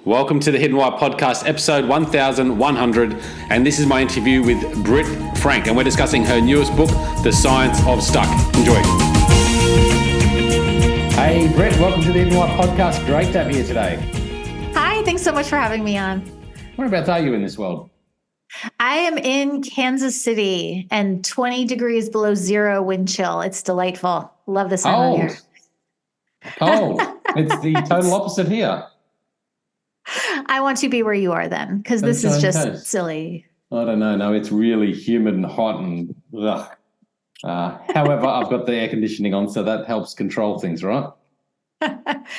Welcome to the Hidden Why podcast, episode 1100, and this is my interview with Britt Frank, and we're discussing her newest book, The Science of Stuck. Enjoy. Hey, Britt, welcome to the Hidden Why podcast. Great to have you here today. Hi, thanks so much for having me on. Whereabouts are you in this world? I am in Kansas City and 20 degrees below zero wind chill. It's delightful. Love this time of year. Cold. It's the total opposite here. I want to be where you are then, because this is just silly. I don't know. No, it's really humid and hot and ugh. However, I've got the air conditioning on, so that helps control things, right?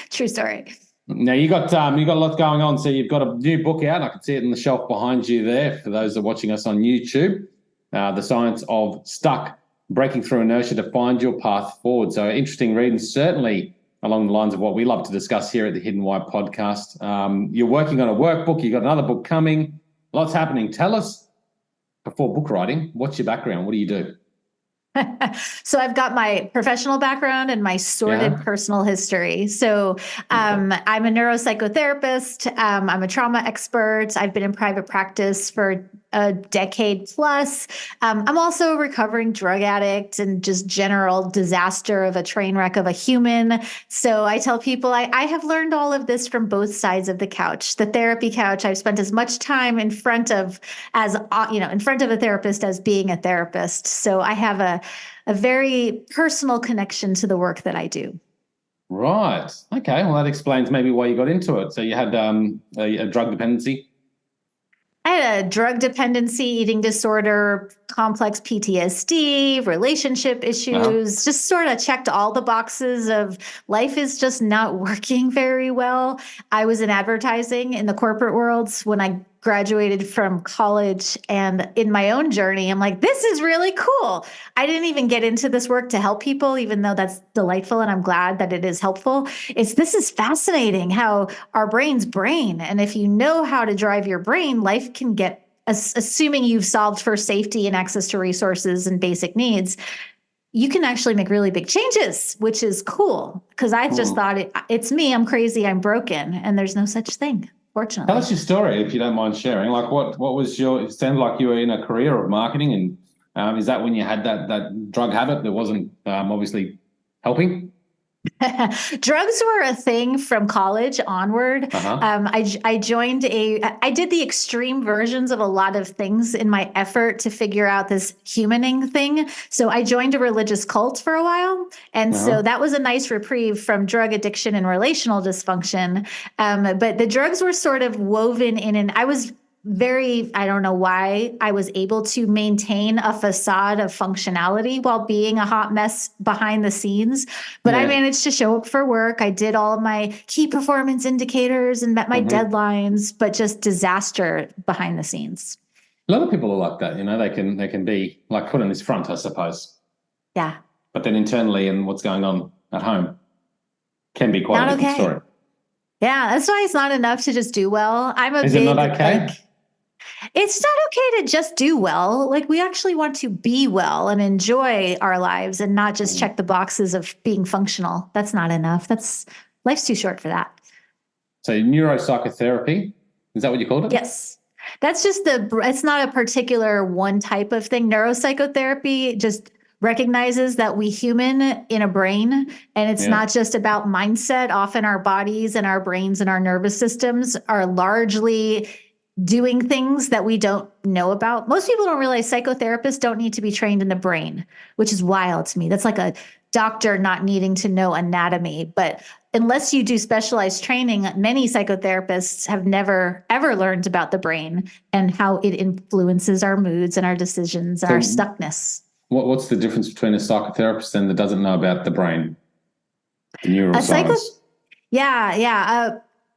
True story. Now you got a lot going on. So you've got a new book out. I can see it on the shelf behind you there. For those that are watching us on YouTube, The Science of Stuck: Breaking Through Inertia to Find Your Path Forward. So interesting read, and certainly along the lines of what we love to discuss here at the Hidden Why podcast. You're working on a workbook. You've got another book coming. Lots happening. Tell us, before book writing, what's your background? What do you do? So I've got my professional background and my sordid personal history. So I'm a neuropsychotherapist. I'm a trauma expert. I've been in private practice for a decade plus. I'm also a recovering drug addict and just general disaster of a train wreck of a human. So I tell people I have learned all of this from both sides of the couch. The therapy couch, I've spent as much time in front of a therapist as being a therapist. So I have a very personal connection to the work that I do. Right. Okay. Well, that explains maybe why you got into it. So you had a drug dependency. I had a drug dependency, eating disorder, complex PTSD, relationship issues, just sort of checked all the boxes of life is just not working very well. I was in advertising in the corporate world when I graduated from college, and in my own journey, I'm like, this is really cool. I didn't even get into this work to help people, even though that's delightful and I'm glad that it is helpful. This is fascinating how our brains brain. And if you know how to drive your brain, life can get, assuming you've solved for safety and access to resources and basic needs, you can actually make really big changes, which is cool. Because I just thought it's me, I'm crazy, I'm broken, and there's no such thing. Fortunately. Tell us your story, if you don't mind sharing. Like, what was it sounded like you were in a career of marketing, and is that when you had that drug habit that wasn't obviously helping? Drugs were a thing from college onward. I did the extreme versions of a lot of things in my effort to figure out this humaning thing. So I joined a religious cult for a while. And so that was a nice reprieve from drug addiction and relational dysfunction. But the drugs were sort of woven in, and I was I don't know why I was able to maintain a facade of functionality while being a hot mess behind the scenes. But I managed to show up for work. I did all of my key performance indicators and met my deadlines, but just disaster behind the scenes. A lot of people are like that, they can be like put on this front, I suppose. Yeah. But then internally and what's going on at home can be quite a different story. Yeah, that's why it's not enough to just do well. Is it not okay? It's not okay to just do well. Like, we actually want to be well and enjoy our lives and not just check the boxes of being functional. That's not enough. Life's too short for that. So neuropsychotherapy, is that what you called it? Yes. That's just it's not a particular one type of thing. Neuropsychotherapy just recognizes that we human in a brain, and it's not just about mindset. Often our bodies and our brains and our nervous systems are largely doing things that we don't know about. Most people don't realize psychotherapists don't need to be trained in the brain, which is wild to me. That's like a doctor not needing to know anatomy. But unless you do specialized training, many psychotherapists have never, ever learned about the brain and how it influences our moods and our decisions and our stuckness. What's the difference between a psychotherapist and that doesn't know about the brain? The neuroscience?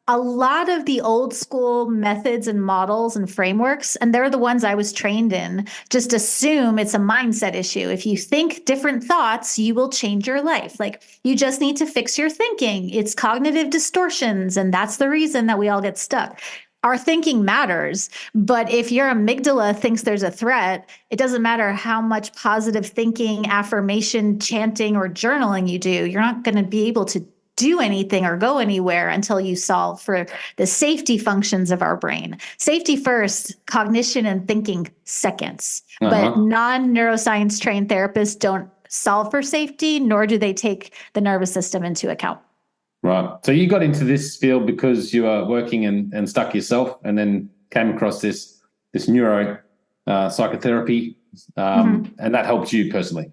A lot of the old school methods and models and frameworks, and they're the ones I was trained in, just assume it's a mindset issue. If you think different thoughts, you will change your life. Like, you just need to fix your thinking. It's cognitive distortions, and that's the reason that we all get stuck. Our thinking matters, but if your amygdala thinks there's a threat, it doesn't matter how much positive thinking, affirmation, chanting, or journaling you do. You're not going to be able to do anything or go anywhere until you solve for the safety functions of our brain. Safety first, cognition and thinking seconds. But non-neuroscience trained therapists don't solve for safety, nor do they take the nervous system into account. Right. So you got into this field because you are working and stuck yourself, and then came across this neuro psychotherapy, and that helped you personally.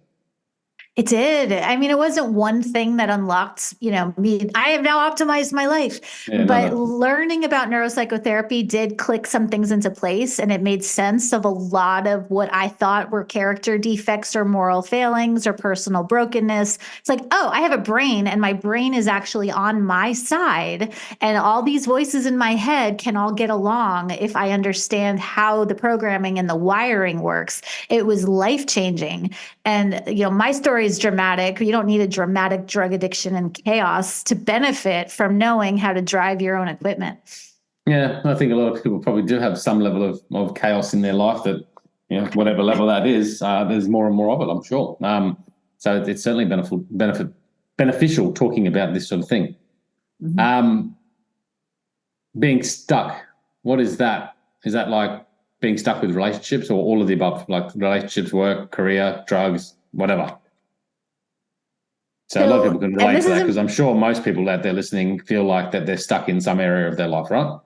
It did. I mean, it wasn't one thing that unlocked, me. I have now optimized my life. But learning about neuropsychotherapy did click some things into place, and it made sense of a lot of what I thought were character defects or moral failings or personal brokenness. It's like, oh, I have a brain, and my brain is actually on my side, and all these voices in my head can all get along if I understand how the programming and the wiring works. It was life-changing. And, my story is dramatic. You don't need a dramatic drug addiction and chaos to benefit from knowing how to drive your own equipment. Yeah, I think a lot of people probably do have some level of chaos in their life that, whatever level that is, there's more and more of it, I'm sure. So it's certainly beneficial talking about this sort of thing. Being stuck, what is that? Is that like being stuck with relationships, or all of the above, like relationships, work, career, drugs, whatever? So a lot of people can relate to that, because I'm sure most people out there listening feel like that they're stuck in some area of their life, right?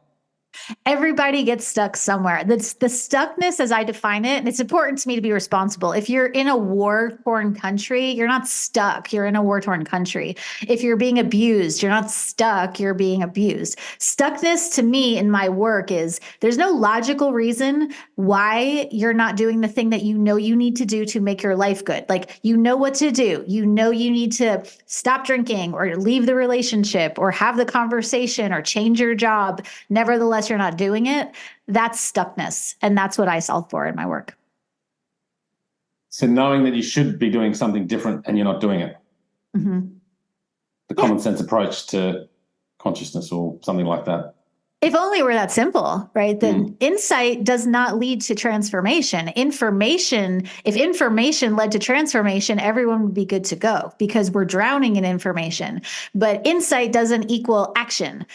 Everybody gets stuck somewhere. The stuckness, as I define it, and it's important to me to be responsible. If you're in a war-torn country, you're not stuck. You're in a war-torn country. If you're being abused, you're not stuck. You're being abused. Stuckness to me in my work is there's no logical reason why you're not doing the thing that you know you need to do to make your life good. Like, you know what to do. You know you need to stop drinking or leave the relationship or have the conversation or change your job. Nevertheless, you're not doing it. That's stuckness. And that's what I solve for in my work. So knowing that you should be doing something different and you're not doing it. The common sense approach to consciousness, or something like that. If only it were that simple, right? Then insight does not lead to transformation. If information led to transformation, everyone would be good to go, because we're drowning in information. But insight doesn't equal action.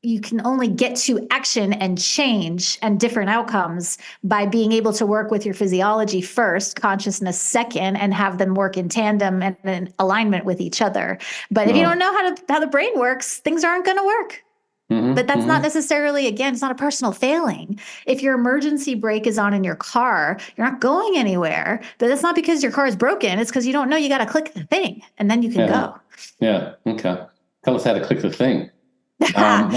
You can only get to action and change and different outcomes by being able to work with your physiology first, consciousness second, and have them work in tandem and in alignment with each other. But if you don't know how the brain works, things aren't going to work. But that's not necessarily, again, it's not a personal failing. If your emergency brake is on in your car, you're not going anywhere. But that's not because your car is broken. It's because you don't know you got to click the thing, and then you can go. Yeah. Okay. Tell us how to click the thing. I'm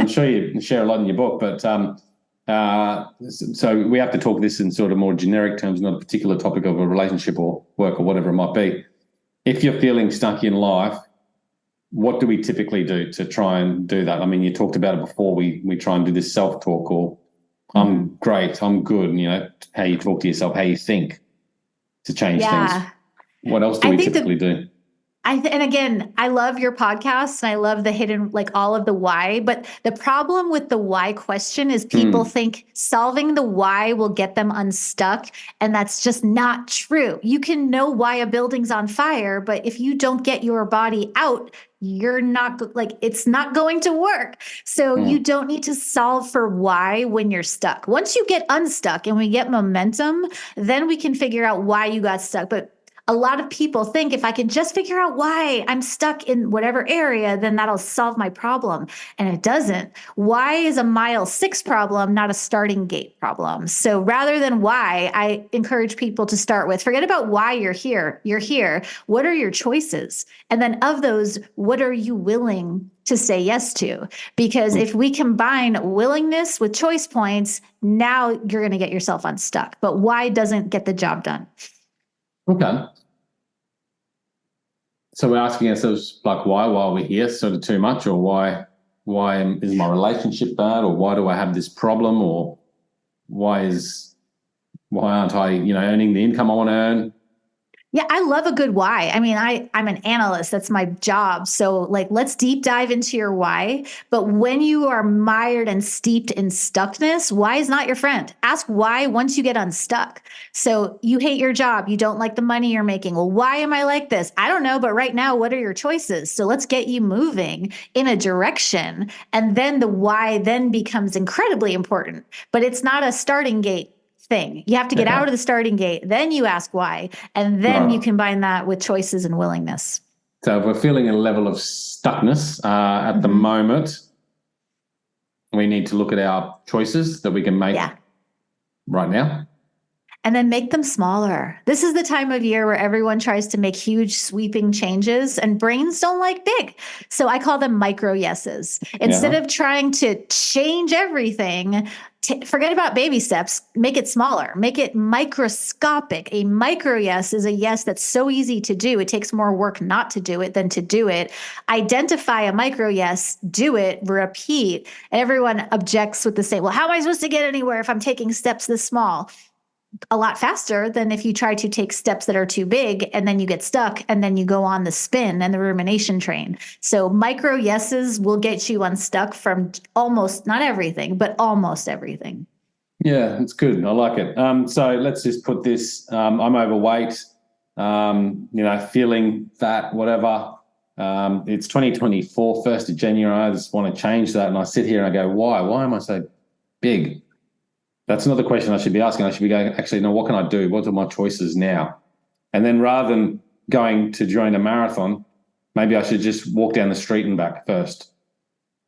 sure you share a lot in your book, but so we have to talk this in sort of more generic terms, not a particular topic of a relationship or work or whatever it might be. If you're feeling stuck in life, what do we typically do to try and do that? I mean, you talked about it before. We try and do this self-talk, or I'm great, I'm good, and, how you talk to yourself, how you think to change things. What else do we typically do? And again, I love your podcast, and I love the hidden, like all of the why. But the problem with the why question is people think solving the why will get them unstuck. And that's just not true. You can know why a building's on fire, but if you don't get your body out, you're not it's not going to work. So you don't need to solve for why when you're stuck. Once you get unstuck and we get momentum, then we can figure out why you got stuck. But a lot of people think if I can just figure out why I'm stuck in whatever area, then that'll solve my problem. And it doesn't. Why is a mile 6 problem, not a starting gate problem? So rather than why, I encourage people to start with, forget about why you're here. You're here. What are your choices? And then of those, what are you willing to say yes to? Because if we combine willingness with choice points, now you're going to get yourself unstuck. But why doesn't get the job done. Okay. So we're asking ourselves, like, why are we here sort of too much, or why is my relationship bad, or why do I have this problem, or why aren't I, earning the income I want to earn? Yeah, I love a good why. I mean, I'm an analyst. That's my job. So like, let's deep dive into your why. But when you are mired and steeped in stuckness, why is not your friend? Ask why once you get unstuck. So you hate your job. You don't like the money you're making. Well, why am I like this? I don't know. But right now, what are your choices? So let's get you moving in a direction. And then the why then becomes incredibly important. But it's not a starting gate thing. You have to get Okay. out of the starting gate. Then you ask why. And then you combine that with choices and willingness. So if we're feeling a level of stuckness at the moment, we need to look at our choices that we can make right now. And then make them smaller. This is the time of year where everyone tries to make huge sweeping changes and brains don't like big. So I call them micro yeses. Instead of trying to change everything, forget about baby steps, make it smaller, make it microscopic. A micro yes is a yes that's so easy to do. It takes more work not to do it than to do it. Identify a micro yes, do it, repeat. And everyone objects with the same, well, how am I supposed to get anywhere if I'm taking steps this small? A lot faster than if you try to take steps that are too big and then you get stuck and then you go on the spin and the rumination train. So micro yeses will get you unstuck from almost not everything, but almost everything. Yeah, it's good. I like it. So let's just put this, I'm overweight, feeling fat, whatever. It's 2024, 1st of January. I just want to change that. And I sit here and I go, why? Why am I so big? That's not the question I should be asking. I should be going, actually, no, what can I do? What are my choices now? And then rather than going to join a marathon, maybe I should just walk down the street and back first.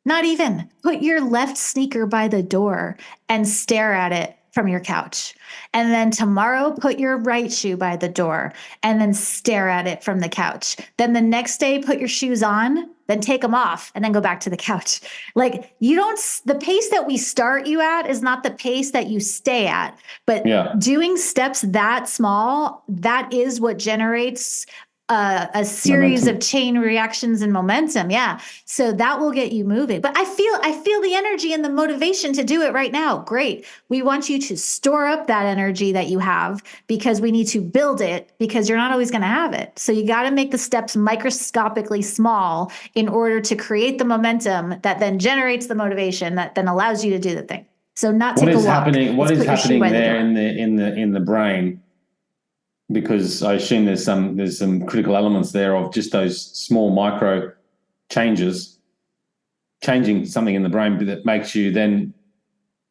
Not even. Put your left sneaker by the door and stare at it from your couch. And then tomorrow, put your right shoe by the door and then stare at it from the couch. Then the next day, put your shoes on, then take them off and then go back to the couch. Like the pace that we start you at is not the pace that you stay at, but doing steps that small, that is what generates a series of chain reactions and momentum. Yeah. So that will get you moving. But I feel the energy and the motivation to do it right now. Great. We want you to store up that energy that you have because we need to build it because you're not always going to have it. So you got to make the steps microscopically small in order to create the momentum that then generates the motivation that then allows you to do the thing. So not take a walk. What is happening there in the brain? Because I assume there's some critical elements there of just those small micro changes, changing something in the brain that makes you then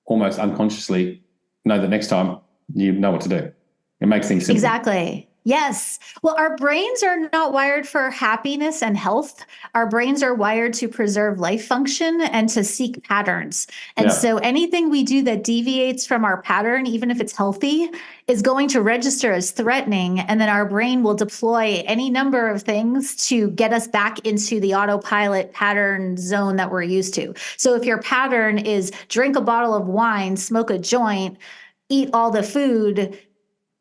almost unconsciously know that next time you know what to do. It makes things simple. Exactly. Yes. Well, our brains are not wired for happiness and health. Our brains are wired to preserve life function and to seek patterns. And so anything we do that deviates from our pattern, even if it's healthy, is going to register as threatening. And then our brain will deploy any number of things to get us back into the autopilot pattern zone that we're used to. So if your pattern is drink a bottle of wine, smoke a joint, eat all the food,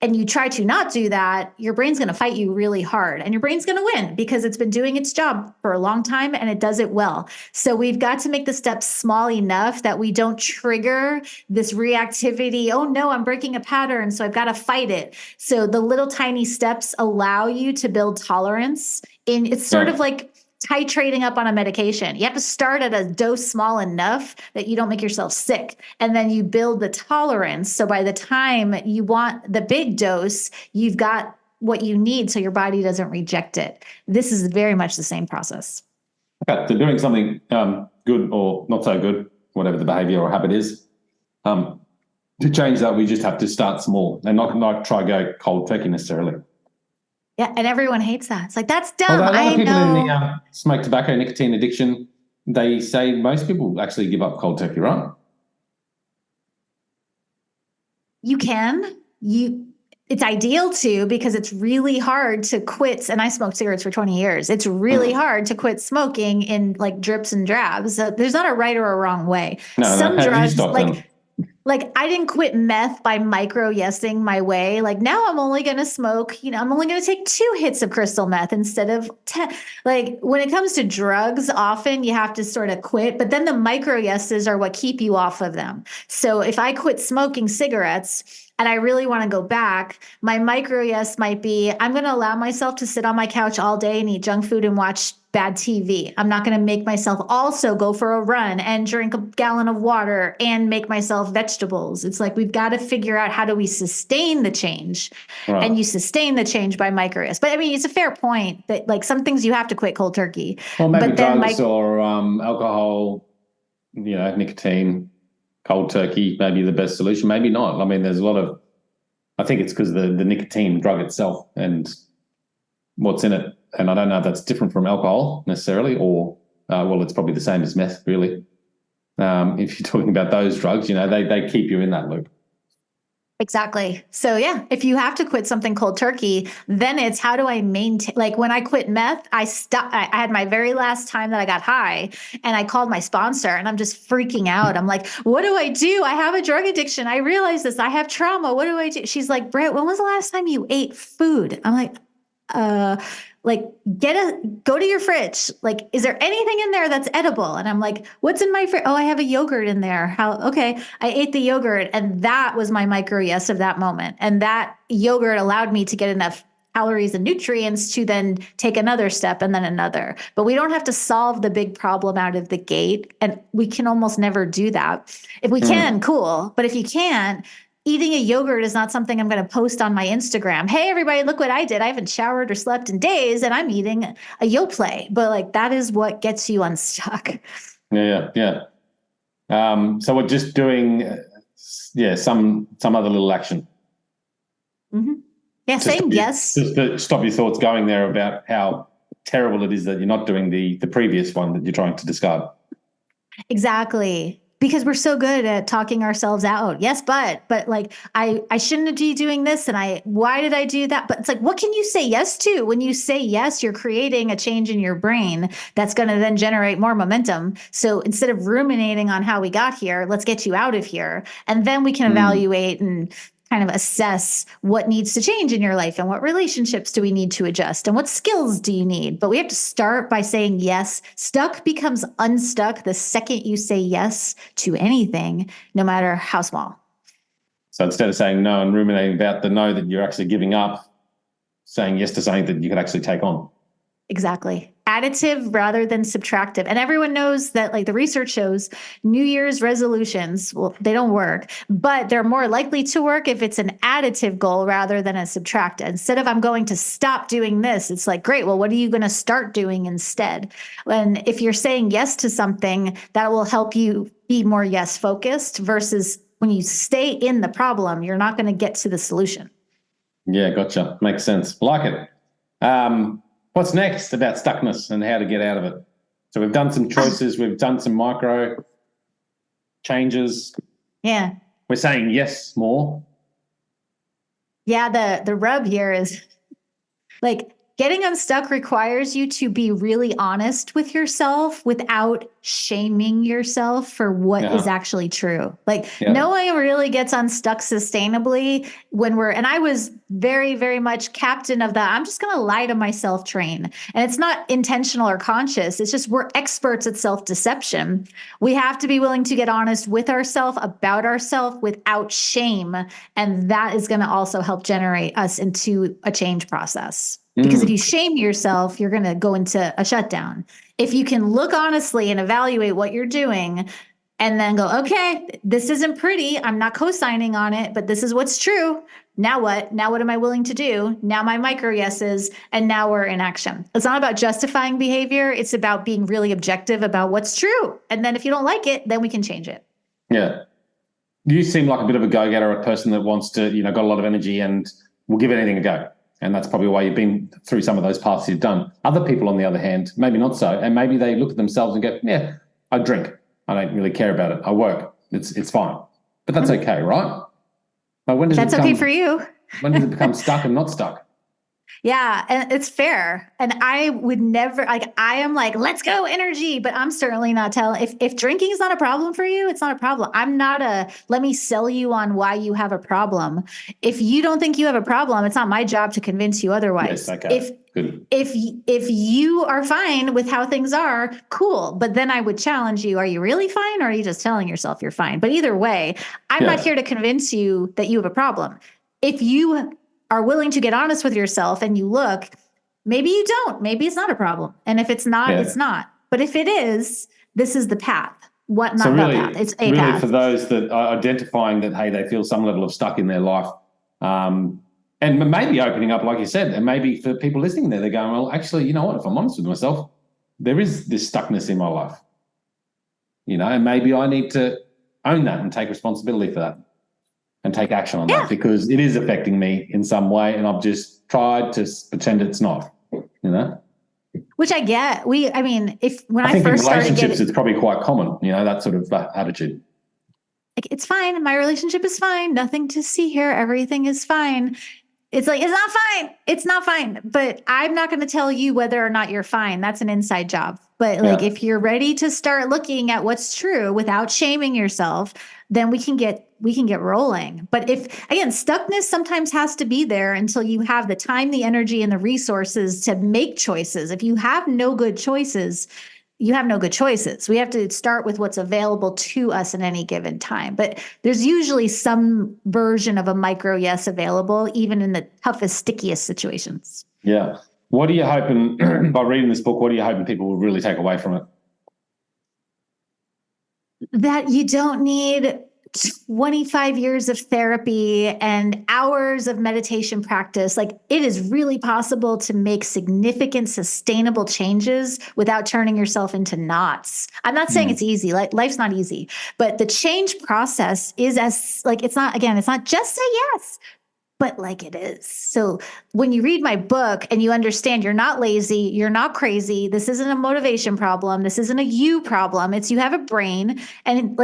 and you try to not do that, your brain's going to fight you really hard and your brain's going to win because it's been doing its job for a long time and it does it well. So we've got to make the steps small enough that we don't trigger this reactivity. Oh no, I'm breaking a pattern, so I've got to fight it. So the little tiny steps allow you to build tolerance. It's sort of like titrating up on a medication. You have to start at a dose small enough that you don't make yourself sick. And then you build the tolerance. So by the time you want the big dose, you've got what you need so your body doesn't reject it. This is very much the same process. Okay, so doing something good or not so good, whatever the behavior or habit is, to change that, we just have to start small and not try to go cold turkey necessarily. Yeah, and everyone hates that. It's like, that's dumb. Although a lot of people know. in the smoke, tobacco, nicotine addiction, they say most people actually give up cold turkey, right? You can. It's ideal to because it's really hard to quit. And I smoked cigarettes for 20 years. It's really hard to quit smoking in like drips and drabs. There's not a right or a wrong way. Some drugs, like I didn't quit meth by micro yesing my way. Like now I'm only going to smoke, I'm only going to take 2 hits of crystal meth instead of 10. Like when it comes to drugs, often you have to sort of quit, but then the micro yeses are what keep you off of them. So if I quit smoking cigarettes, and I really want to go back, my micro yes might be, I'm going to allow myself to sit on my couch all day and eat junk food and watch bad TV. I'm not going to make myself also go for a run and drink a gallon of water and make myself vegetables. It's like, we've got to figure out, how do we sustain the change? Right. And you sustain the change by micro yes. But I mean, it's a fair point that like some things you have to quit cold turkey. Or maybe but then drugs or alcohol, nicotine, cold turkey, maybe the best solution, maybe not. I mean, there's a lot of, I think it's because the nicotine drug itself and what's in it. And I don't know if that's different from alcohol necessarily, or, it's probably the same as meth, really. If you're talking about those drugs, they keep you in that loop. Exactly. So yeah, if you have to quit something cold turkey, then it's, how do I maintain, like when I quit meth, I had my very last time that I got high, and I called my sponsor and I'm just freaking out. I'm like, what do I do? I have a drug addiction. I realize this. I have trauma. What do I do? She's like, Britt, when was the last time you ate food? I'm like, go to your fridge. Like, is there anything in there that's edible? And I'm like, what's in my fridge? Oh, I have a yogurt in there. Okay. I ate the yogurt, and that was my micro yes of that moment. And that yogurt allowed me to get enough calories and nutrients to then take another step and then another. But we don't have to solve the big problem out of the gate. And we can almost never do that. If we can, cool. But if you can't, eating a yogurt is not something I'm going to post on my Instagram. Hey, everybody, look what I did. I haven't showered or slept in days, and I'm eating a Yoplait. But like, that is what gets you unstuck. Yeah. So we're just doing, some other little action. Mm-hmm. Yeah, saying yes. Just to stop your thoughts going there about how terrible it is that you're not doing the previous one that you're trying to discard. Exactly. Because we're so good at talking ourselves out. Yes, but like, I shouldn't be doing this. And why did I do that? But it's like, what can you say yes to? When you say yes, you're creating a change in your brain that's going to then generate more momentum. So instead of ruminating on how we got here, let's get you out of here. And then we can evaluate and kind of assess what needs to change in your life, and what relationships do we need to adjust, and what skills do you need. But we have to start by saying yes. Stuck becomes unstuck the second you say yes to anything, no matter how small. So instead of saying no and ruminating about the no that you're actually giving up, saying yes to something that you can actually take on. Exactly. Additive rather than subtractive. And everyone knows that, like, the research shows New Year's resolutions, well, they don't work, but they're more likely to work if it's an additive goal rather than a subtractive. Instead of, I'm going to stop doing this, it's like, great, well, what are you going to start doing instead? And if you're saying yes to something, that will help you be more yes focused, versus when you stay in the problem, you're not going to get to the solution. Yeah, gotcha. Makes sense. Like it. What's next about stuckness and how to get out of it? So we've done some choices. We've done some micro changes. Yeah. We're saying yes more. Yeah, the rub here is, like, getting unstuck requires you to be really honest with yourself without shaming yourself for what is actually true. Like, no one really gets unstuck sustainably and I was very, very much captain of that I'm just going to lie to myself train. And it's not intentional or conscious. It's just, we're experts at self-deception. We have to be willing to get honest with ourselves, about ourselves, without shame. And that is going to also help generate us into a change process. Because if you shame yourself, you're going to go into a shutdown. If you can look honestly and evaluate what you're doing, and then go, okay, this isn't pretty. I'm not co-signing on it, but this is what's true. Now what? Now what am I willing to do? Now my micro yeses, and now we're in action. It's not about justifying behavior. It's about being really objective about what's true. And then if you don't like it, then we can change it. Yeah. You seem like a bit of a go-getter, a person that wants to, got a lot of energy and will give anything a go. And that's probably why you've been through some of those paths you've done. Other people, on the other hand, maybe not so. And maybe they look at themselves and go, yeah, I drink. I don't really care about it. I work. It's fine. But that's okay, right? But when does that's it become, okay for you. when does it become stuck and not stuck? Yeah, and it's fair. And I would never I am like, let's go energy, but I'm certainly not telling if drinking is not a problem for you, it's not a problem. I'm not let me sell you on why you have a problem. If you don't think you have a problem, it's not my job to convince you otherwise. Yes, okay. Good. If you are fine with how things are, cool. But then I would challenge you, are you really fine or are you just telling yourself you're fine? But either way, I'm not here to convince you that you have a problem. If you are willing to get honest with yourself and you look, maybe you don't, maybe it's not a problem. And if it's not, it's not. But if it is, this is the path. Not the path, it's a path. For those that are identifying that, hey, they feel some level of stuck in their life, and maybe opening up, like you said, and maybe for people listening there, they're going, well, actually, you know what, if I'm honest with myself, there is this stuckness in my life, and maybe I need to own that and take responsibility for that. And take action on that because it is affecting me in some way, and I've just tried to pretend it's not. Which I get. When I think first started in relationships, it's probably quite common. That sort of attitude. Like, it's fine. My relationship is fine. Nothing to see here. Everything is fine. It's like, it's not fine. It's not fine. But I'm not going to tell you whether or not you're fine. That's an inside job. But if you're ready to start looking at what's true without shaming yourself, then we can get rolling. But stuckness sometimes has to be there until you have the time, the energy, and the resources to make choices. If you have no good choices, you have no good choices. We have to start with what's available to us at any given time. But there's usually some version of a micro yes available, even in the toughest, stickiest situations. Yeah. What are you hoping, by reading this book, what are you hoping people will really take away from it? That you don't need 25 years of therapy and hours of meditation practice. Like, it is really possible to make significant, sustainable changes without turning yourself into knots. I'm not saying it's easy. Like, life's not easy, but the change process is it's not just say yes, but it is. So when you read my book and you understand you're not lazy, you're not crazy, this isn't a motivation problem, this isn't a you problem, it's you have a brain, and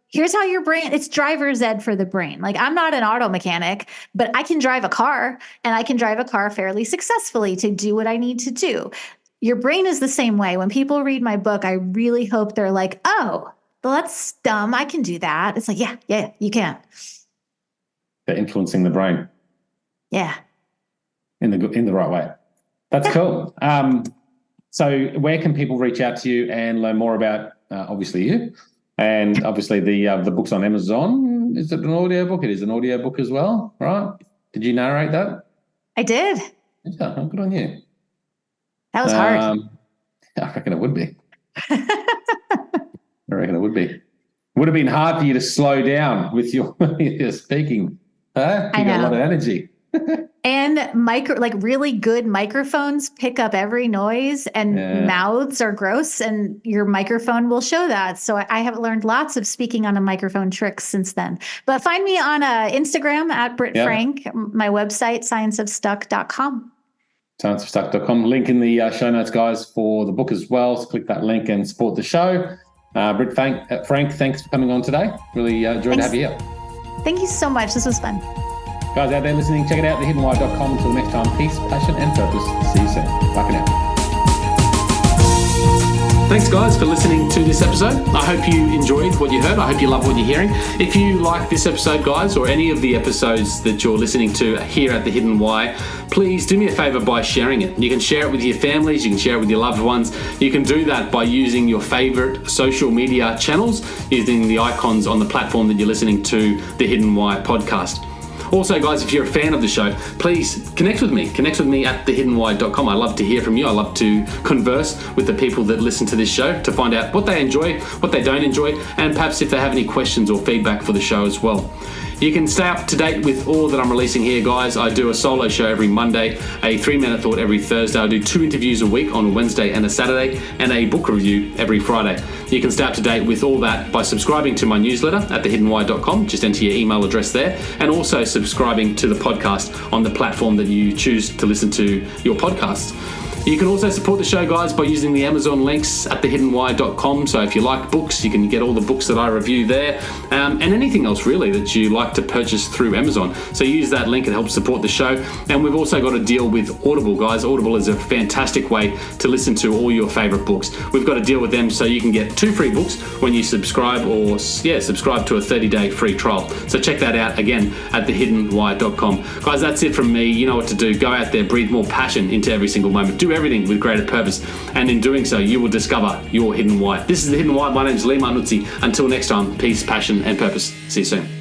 here's how your brain, it's driver's ed for the brain. I'm not an auto mechanic, but I can drive a car, and I can drive a car fairly successfully to do what I need to do. Your brain is the same way. When people read my book, I really hope they're like, oh, well, that's dumb, I can do that. It's like, yeah, you can. They're influencing the brain. Yeah. In the right way. That's cool. So where can people reach out to you and learn more about, obviously, you? And obviously the book's on Amazon. Is it an audio book? It is an audio book as well, right? Did you narrate that? I did. Yeah, good on you. That was hard. I reckon it would be. Would have been hard for you to slow down with your speaking. Huh? You got a lot of energy. And really good microphones pick up every noise, and mouths are gross, and your microphone will show that. So I have learned lots of speaking on a microphone tricks since then. But find me on Instagram at Britt Frank, my website, scienceofstuck.com. Scienceofstuck.com. Link in the show notes, guys, for the book as well. So click that link and support the show. Britt Frank, thanks for coming on today. Really enjoyed having you here. Thank you so much. This was fun. Guys out there listening, check it out, thehiddenwhy.com. Until next time, peace, passion, and purpose. See you soon. Bye for now. Thanks, guys, for listening to this episode. I hope you enjoyed what you heard. I hope you love what you're hearing. If you like this episode, guys, or any of the episodes that you're listening to here at The Hidden Why, please do me a favor by sharing it. You can share it with your families. You can share it with your loved ones. You can do that by using your favorite social media channels, using the icons on the platform that you're listening to The Hidden Why podcast. Also, guys, if you're a fan of the show, please connect with me. Connect with me at thehiddenwhy.com. I love to hear from you. I love to converse with the people that listen to this show to find out what they enjoy, what they don't enjoy, and perhaps if they have any questions or feedback for the show as well. You can stay up to date with all that I'm releasing here, guys. I do a solo show every Monday, a 3-minute thought every Thursday. I do 2 interviews a week on Wednesday and a Saturday, and a book review every Friday. You can stay up to date with all that by subscribing to my newsletter at thehiddenwhy.com. Just enter your email address there, and also subscribing to the podcast on the platform that you choose to listen to your podcasts. You can also support the show, guys, by using the Amazon links at thehiddenwhy.com. So if you like books, you can get all the books that I review there, and anything else really that you like to purchase through Amazon. So use that link, it helps support the show. And we've also got a deal with Audible, guys. Audible is a fantastic way to listen to all your favorite books. We've got a deal with them so you can get 2 free books when you subscribe subscribe to a 30-day free trial. So check that out again at thehiddenwhy.com. Guys, that's it from me. You know what to do. Go out there, breathe more passion into every single moment. Do everything with greater purpose. And in doing so, you will discover your hidden why. This is The Hidden Why. My name is Lee Martinuzzi. Until next time, peace, passion, and purpose. See you soon.